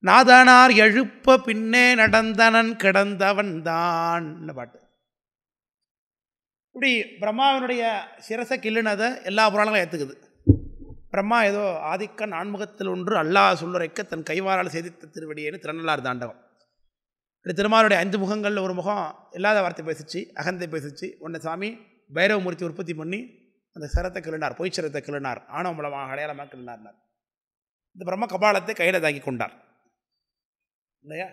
நாதனார் எழுப்ப பின்னே நடந்தனன் கிடந்தவன் தான் பாட்டு. இப்படி பிரம்மாவினுடைய சிரசை கிள்ளுனதை எல்லா புராணங்களும் ஏற்றுக்குது. பிரம்மா ஏதோ ஆதிக்கன் ஆன்முகத்தில் ஒன்று அல்லாஹ் சொல்லுரைக்க தன் கைவாரால் செய்தித்த திருவடியேன்னு திருநள்ளாறு தாண்டவம். இப்படி திருமாலுடைய 5 முகங்களில் ஒரு முகம் இல்லாத வார்த்தை பேசிச்சு, அகந்தை பேசிச்சு. உன்னை சாமி பைரவமூர்த்தி உற்பத்தி பண்ணி அந்த சிரத்தை கிள்ளினார், பொய் சிரத்தை கிள்ளினார், ஆணவ மூலமாக அடையாளமாக கிள்ளினார்னார். இந்த பிரம்ம கபாலத்தை கையில் தாங்கி கொண்டார் இல்லையா?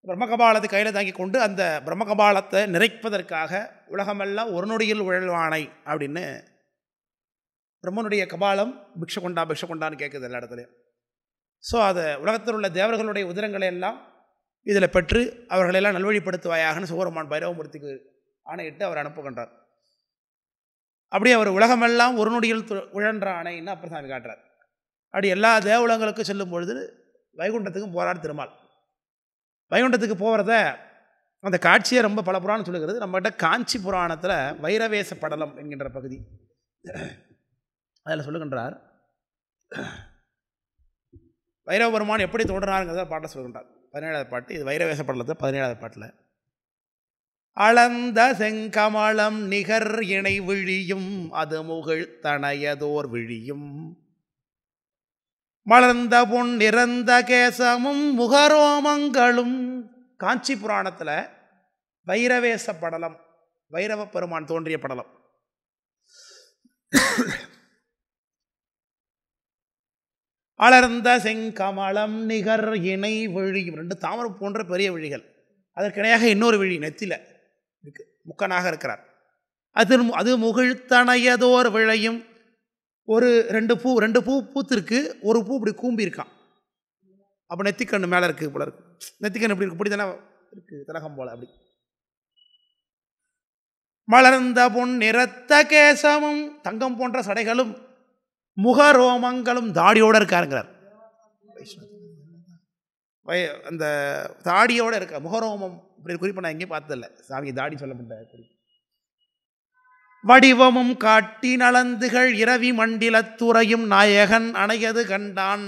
பிரம்ம கபாலத்தை கையில் தாங்கி கொண்டு அந்த பிரம்ம கபாலத்தை நிறைப்பதற்காக உலகமெல்லாம் ஒரு நொடியில் உழல்வானை அப்படின்னு பிரம்மனுடைய கபாலம் பிக்ஷ கொண்டான்னு கேட்குது எல்லா இடத்துலையும். ஸோ அதை உலகத்தில் உள்ள தேவர்களுடைய உதிரங்களை எல்லாம் இதில் பெற்று அவர்களெல்லாம் நல்வழிப்படுத்துவாயாகனு சிவபெருமான் பைரவமூர்த்திக்கு ஆணையிட்டு அவர் அனுப்புகின்றார். அப்படியே அவர் உலகமெல்லாம் ஒரு நொடியில் உழன்ற ஆணைன்னு அப்புறம் சாமி காட்டுறார். அப்படி எல்லா தேவலங்களுக்கும் செல்லும் பொழுது வைகுண்டத்துக்கும் போகிறார் திருமால். வைகுண்டத்துக்கு போகிறத அந்த காட்சியை ரொம்ப பல புராணம் சொல்லுகிறது. நம்மகிட்ட காஞ்சி புராணத்தில் வைரவேச படலம் என்கின்ற பகுதி, அதில் சொல்லுகின்றார் வைரவ பெருமான் எப்படி தோன்றினாருங்கிறத பாட்டை சொல்கின்றார். 17ஆவது பாட்டு இது. வைரவேச படலத்தில் 17ஆவது பாட்டில் அளந்த செங்கமலம் நிகர் இணை விழியும் அது முகிழ் தனையதோர் விழியும் மலர்ந்த பொன் நிறந்த கேசமும் முகரோமங்களும். காஞ்சி புராணத்தில் வைரவேச படலம், வைரவ பெருமான் தோன்றிய படலம். அலர்ந்த செங்கமலம் நிகர் இணை விழியும், 2 தாமரை போன்ற பெரிய விழிகள், அதற்கிணையாக இன்னொரு விழி நெத்தில இருக்கு, முக்கனாக இருக்கிறார். அது முகிழ்த்தனையதோர் விழையும். ஒரு 2 பூ பூத்திருக்கு, ஒரு பூ இப்படி கூம்பி இருக்கான். அப்போ நெத்திக்கண்ணு மேலே இருக்குது போல இருக்கு. நெத்திக்கண்ணு இப்படி இருக்கு, இப்படி தானே இருக்குது திலகம் போல. அப்படி மலர்ந்த பொன் நிறத்த கேசமும், தங்கம் போன்ற சடைகளும், முகரோமங்களும், தாடியோடு இருக்காருங்கிறார். அந்த தாடியோடு இருக்க முகரோமம் இப்படி குறிப்பை நான் எங்கேயும் பார்த்ததில்லை. சாமி தாடி சொல்லப்பட்ட குறிப்பு. வடிவமும் காட்டி நலந்துகள் இரவி மண்டிலத்துறையும் நாயகன் அணையது கண்டான்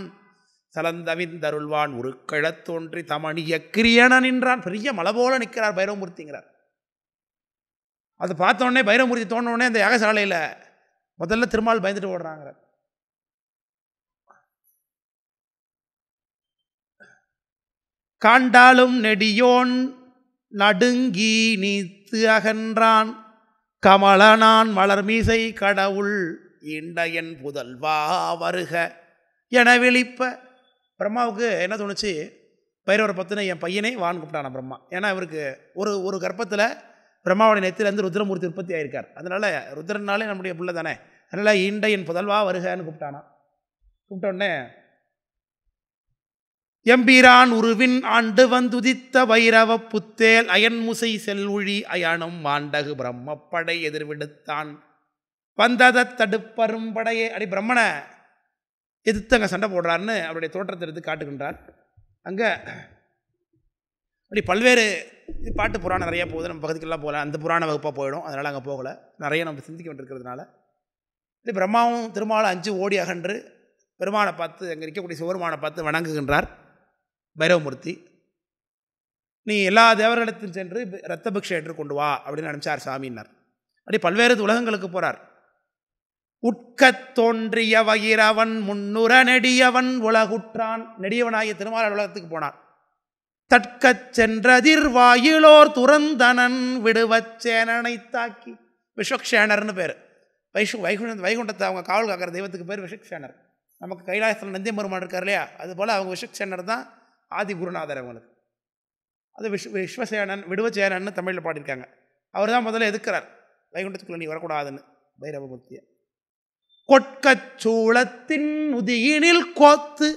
சலந்தவிந்தருள்வான் உருக்கழத் தோன்றி தமணிய கிரியன நின்றான். பெரிய மலை போல நிற்கிறார் பைரவமூர்த்திங்கிறார். அது பார்த்தோடனே பைரவமூர்த்தி தோணுடனே அந்த யாகசாலையில் முதல்ல திருமால் பயந்துட்டு ஓடுறாங்கிறார். காண்டாலும் நெடியோன் நடுங்கி நீத்து அகன்றான் கமலனான் மலர்மீசை கடவுள் இண்டையன் புதல்வா வருக என விழிப்ப. பிரம்மாவுக்கு என்ன தோணுச்சு, பைரவரை பற்றின என் பையனே வான்னு கூப்பிட்டானா பிரம்மா. ஏன்னா இவருக்கு ஒரு கர்ப்பத்தில் பிரம்மாவோட நெத்திலேருந்து ருத்ரமூர்த்தி உற்பத்தி ஆகியிருக்கார். அதனால் ருத்ரனாலே நம்முடைய பிள்ளை தானே, அதனால் இண்டையன் புதல்வா வருகன்னு கூப்பிட்டானா. கூப்பிட்டோடனே எம்பீரான் உருவின் ஆண்டு வந்துதித்த வைரவ புத்தேல் அயன்முசை செல்வொழி அயனும் மாண்டகு பிரம்மப்படை எதிர்விடுத்தான் வந்தத தடுப்பரும் படையே. அடி பிரம்மனை எதிர்த்து அங்கே சண்டை போடுறாருன்னு அவருடைய தோற்றத்தை எடுத்து காட்டுகின்றார். அங்கே அப்படி பல்வேறு பாட்டு புராணம் நிறையா போகுது. நம்ம பக்கத்துக்கெல்லாம் போகல, அந்த புராண வகுப்பாக போயிடும். அதனால் அங்கே போகலை. நிறைய நம்ம சிந்திக்க வேண்டியிருக்கிறதுனால இப்படி பிரம்மாவும் திருமாலும் 5 ஓடி அகன்று பெருமானை பார்த்து அங்கே இருக்கக்கூடிய சிவருமானை பார்த்து வணங்குகின்றார் பைரவமூர்த்தி. நீ எல்லா தேவர்களிடத்தில் சென்று இரத்த பிக்ஷை ஏற்று கொண்டு வா அப்படின்னு நினச்சார் சாமின்னார். அப்படி பல்வேறு உலகங்களுக்கு போகிறார். உட்கத் தோன்றிய வயிறவன் முன்னுற நெடியவன் உலகுற்றான். நெடியவனாகிய திருமால் உலகத்துக்கு போனார். தற்கச் சென்றதிர் வாயிலோர் துறந்தனன் விடுவச்சேனனை தாக்கி. விஷக்ஷேனர்னு பேர். வைகுண்டத்தை அவங்க காவல் காக்கிற தெய்வத்துக்கு பேர் விஷக்ஷேனர். நமக்கு கைலாசத்தில் நந்தியம்பெருமான் இருக்கார் இல்லையா, அதுபோல் அவங்க விஷக்ஷேனர் தான் ஆதி குருநாதர் அவங்களுக்கு. அது விஸ்வசேனன் விடுவச்சேனன்னு தமிழில் பாடியிருக்காங்க. அவர் தான் முதல்ல எதுக்கிறார், வைகுண்டத்துக்குள்ள நீ வரக்கூடாதுன்னு பைரவமூர்த்தியை. கொட்கச் சூளத்தின் உதியினில் கோத்து,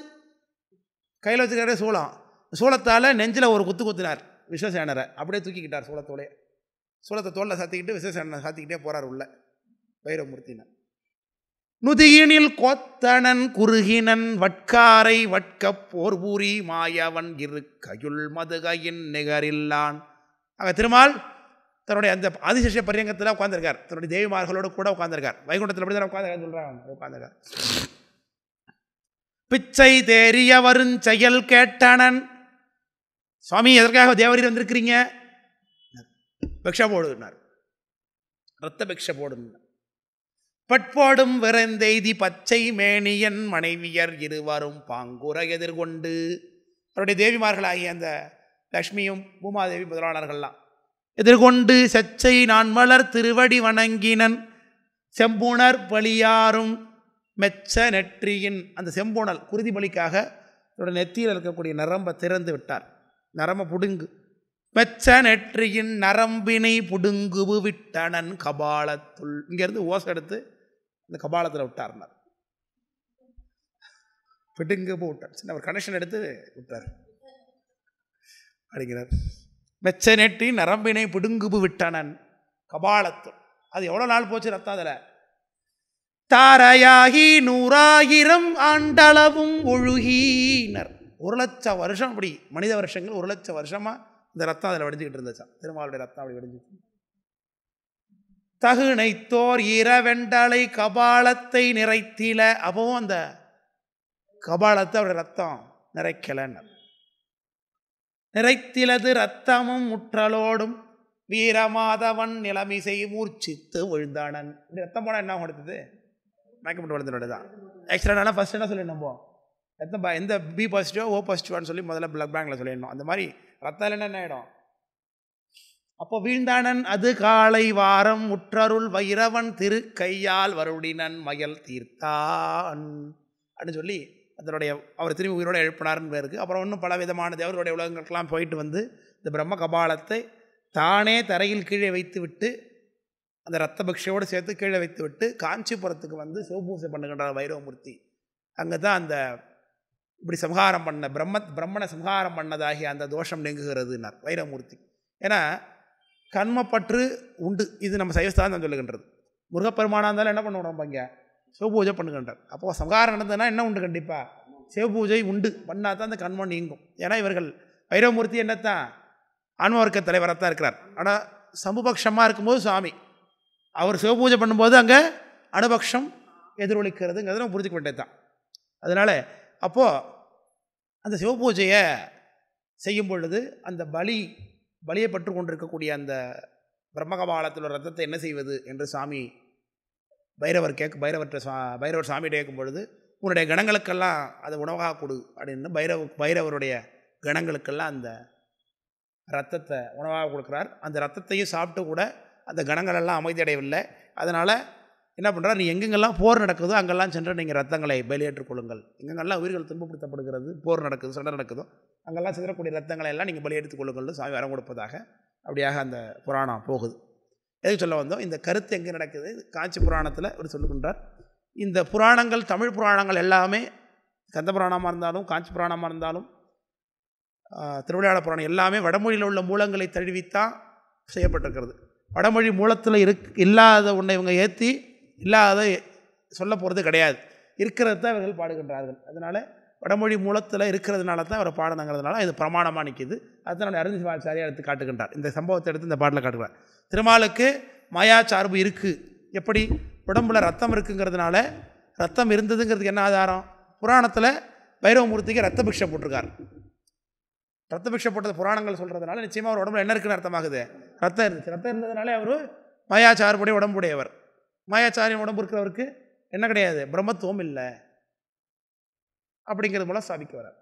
கையில் வச்சுக்கிற சூளம், சூளத்தால் நெஞ்சில் ஒரு குத்தினார் விஸ்வசேனரை. அப்படியே தூக்கிக்கிட்டார் சூளத்தோடைய. சூளத்தை தோளில் சாத்திக்கிட்டு விஸ்வசேனனை சாத்திக்கிட்டே போகிறார் உள்ள பைரவமூர்த்தினர். நுதியினில் கோத்தனன் குறுகினன் வட்காரை வட்கப் போர்பூரி மாயவன் இரு கையுள் மதுகையின் நிகரில்லான். ஆக திருமால் தன்னுடைய அந்த ஆதிசேஷ பரியங்கத்தில் உட்காந்துருக்கார். தன்னுடைய தேவிமார்களோடு கூட உட்காந்துருக்கார். வைகுண்டத்தில் அப்படி தான் உட்காந்துருக்கான்னு சொல்கிறாங்க. உட்காந்துருக்கார். பிச்சை தேறிய வருஞ்செயல் கேட்டனன். சுவாமி எதற்காக தேவரீர் வந்திருக்கிறீங்க? பிக்ஷா போடுனார். ரத்த பிக்ஷை போடுனார். பட்போடும் விரைந்தெய்தி பச்சை மேனியன் மனைவியர் இருவரும் பாங்குற எதிர்கொண்டு. அவருடைய தேவிமார்களாகிய அந்த லக்ஷ்மியும் பூமாதேவி முதலாளர்கள்லாம் எதிர்கொண்டு சச்சை நான் மலர் திருவடி வணங்கினன் செம்புணர் பலியாரும் மெச்ச நெற்றியின். அந்த செம்புணல் குருதி பலிக்காக அவருடைய நெத்தியில் இருக்கக்கூடிய நரம்பை திறந்து விட்டார். நரம்பை புடுங்கு. மெச்ச நெற்றியின் நரம்பினை புடுங்குபு விட்டனன் கபாலத்துள். இங்கேருந்து ஓசை எடுத்து இந்த கபாலத்தில் விட்டார்னார். பிடுங்குபு விட்டார். சின்ன ஒரு கனெக்ஷன் எடுத்து விட்டார் அப்படிங்கிறார். மெச்ச நெற்றி நரம்பினை பிடுங்குபு விட்டனன் கபாலத்துள். அது எவ்வளோ நாள் போச்சு ரத்தம் அதில். தாரையாகி 100,000 ஆண்டளவும் ஒழுகினர். 1,00,000 வருஷம். அப்படி மனித வருஷங்கள் 1,00,000 வருஷமாக இந்த ரத்தம் அதில் வடிஞ்சிக்கிட்டு இருந்துச்சா. திருமாலுடைய ரத்தம் அப்படி வடிஞ்சிச்சு. தகுனைத்தோர் இரவெண்டலை கபாலத்தை நிறைத்தில. அப்பவும் அந்த கபாலத்தை அவருடைய ரத்தம் நிறைக்கலன்னு. நிறைத்திலது ரத்தமும் முற்றலோடும் வீரமாதவன் நிலைமிசை மூர்ச்சித்து விழுந்தானன். இப்படி ரத்தம் போனால் என்ன கொடுத்தது? மயக்கப்பட்டு விழுந்தோட தான். ஆக்சுவலாக ஃபஸ்ட் என்ன சொல்லிடணும், ரத்தம் எந்த பி பாசிட்டிவோ ஓ பாசிட்டிவான்னு சொல்லி முதல்ல பிளட் பேங்கில் சொல்லிடணும். அந்த மாதிரி ரத்தம் என்ன ஆகிடும். அப்போ வீழ்ந்தானன் அது காலை வாரம் முற்றருள் வைரவன் திரு கையால் வருடினன் மயல் தீர்த்தான் அப்படின்னு சொல்லி அதனுடைய அவர் திரும்பி உயிரோடு எழுப்பினார்னு பேருக்கு. அப்புறம் இன்னும் பல விதமான தேவருடைய உலகங்களுக்கெல்லாம் போயிட்டு வந்து இந்த பிரம்ம கபாலத்தை தானே தரையில் கீழே வைத்து விட்டு அந்த ரத்த பக்ஷையோடு சேர்த்து கீழே வைத்து விட்டு காஞ்சிபுரத்துக்கு வந்து சிவபூசை பண்ணுகின்றார் வைரவமூர்த்தி. அங்கே தான் அந்த இப்படி சம்ஹாரம் பண்ண பிரம்மனை சம்ஹாரம் பண்ணதாகி அந்த தோஷம் நீங்குகிறதுனார் வைரவமூர்த்தி. ஏன்னா கண்மப்பற்று உண்டு. இது நம்ம சைவஸ்தான் சொல்லுகின்றது. முருகப்பெருமானாக இருந்தாலும் என்ன பண்ணுவோம், இங்கே சிவபூஜை பண்ணுகின்றார். அப்போது சம்ஹாரம் நடந்ததுன்னா என்ன உண்டு? கண்டிப்பாக சிவபூஜை உண்டு. பண்ணால் தான் அந்த கண்மம் நீங்கும். ஏன்னா இவர்கள் வைரவமூர்த்தி என்னத்தான் ஆன்மவர்க்க தலைவராக தான் இருக்கிறார். ஆனால் சம்புபக்ஷமாக இருக்கும்போது சுவாமி அவர் சிவபூஜை பண்ணும்போது அங்கே அனுபக்ஷம் எதிரொலிக்கிறதுங்கிறது நம்ம புரிஞ்சுக்க வேண்டியது தான். அதனால் அப்போது அந்த சிவபூஜையை செய்யும் பொழுது அந்த பலியை பற்று கொண்டிருக்கக்கூடிய அந்த பிரம்மகபாலத்தில் ஒரு ரத்தத்தை என்ன செய்வது என்று சாமி பைரவர் சாமியிட்ட கேட்கும் பொழுது, உன்னுடைய கணங்களுக்கெல்லாம் அதை உணவாக கொடு அப்படின்னு பைரவருடைய கணங்களுக்கெல்லாம் அந்த ரத்தத்தை உணவாக கொடுக்குறார். அந்த ரத்தத்தையும் சாப்பிட்டு கூட அந்த கணங்களெல்லாம் அமைதி அடையவில்லை. அதனால் என்ன பண்ணுறார், நீ எங்கெங்கெல்லாம் போர் நடக்குதோ அங்கெல்லாம் சென்று நீங்கள் ரத்தங்களை பலியேற்றுக் கொள்ளுங்கள். எங்கெங்கெல்லாம் உயிர்கள் துன்பப்படுத்தப்படுகிறது, போர் நடக்குது, சண்டை நடக்குதோ அங்கெல்லாம் சிதறக்கூடிய ரத்தங்களை எல்லாம் நீங்கள் பலியெடுத்துக் கொள்ளுங்கள் சாமி வரம் கொடுப்பதாக அப்படியாக அந்த புராணம் போகுது. எதுக்கு சொல்ல வந்தோம், இந்த கருத்து எங்கே நடக்குது, காஞ்சி புராணத்தில் இவர் சொல்லுகின்றார். இந்த புராணங்கள், தமிழ் புராணங்கள் எல்லாமே கந்த புராணமாக இருந்தாலும் காஞ்சி புராணமாக இருந்தாலும் திருவிளையாடல் புராணம் எல்லாமே வடமொழியில் உள்ள மூலங்களை தழுவித்தான் செய்யப்பட்டிருக்கிறது. வடமொழி மூலத்தில் இல்லாத ஒன்றை இவங்க ஏற்றி இல்லாத சொல்ல போகிறது கிடையாது. இருக்கிறது தான் இவர்கள் பாடுகின்றார்கள். அதனால் வடமொழி மூலத்தில் இருக்கிறதுனால தான் அவரை பாடுனாங்கிறதுனால இது பிரமாணமாக நிற்கிது. அதனால் அருண் எடுத்து காட்டுகின்றார். இந்த சம்பவத்தை எடுத்து இந்த பாட்டில் காட்டுகிறார். திருமாலுக்கு மாயா சார்பு இருக்குது. எப்படி உடம்புல ரத்தம் இருக்குங்கிறதுனால, ரத்தம் இருந்ததுங்கிறதுக்கு என்ன ஆதாரம், புராணத்தில் பைரவமூர்த்திக்கு ரத்த பிக்ஷை போட்டிருக்கார். ரத்த பிக்ஷை போட்டது புராணங்கள் சொல்கிறதுனால நிச்சயமாக அவர் உடம்புல என்ன இருக்குன்னு அர்த்தமாகுது, ரத்தம் இருந்துச்சு. ரத்தம் இருந்ததுனாலே அவர் மாயாச்சார்புடைய உடம்புடையவர். மாயாச்சாரியம் உடம்பு இருக்கிறவருக்கு என்ன கிடையாது, பிரம்மத்துவம் இல்லை அப்படிங்கிறது மூலம் ஸ்தாபிக்க வரார்.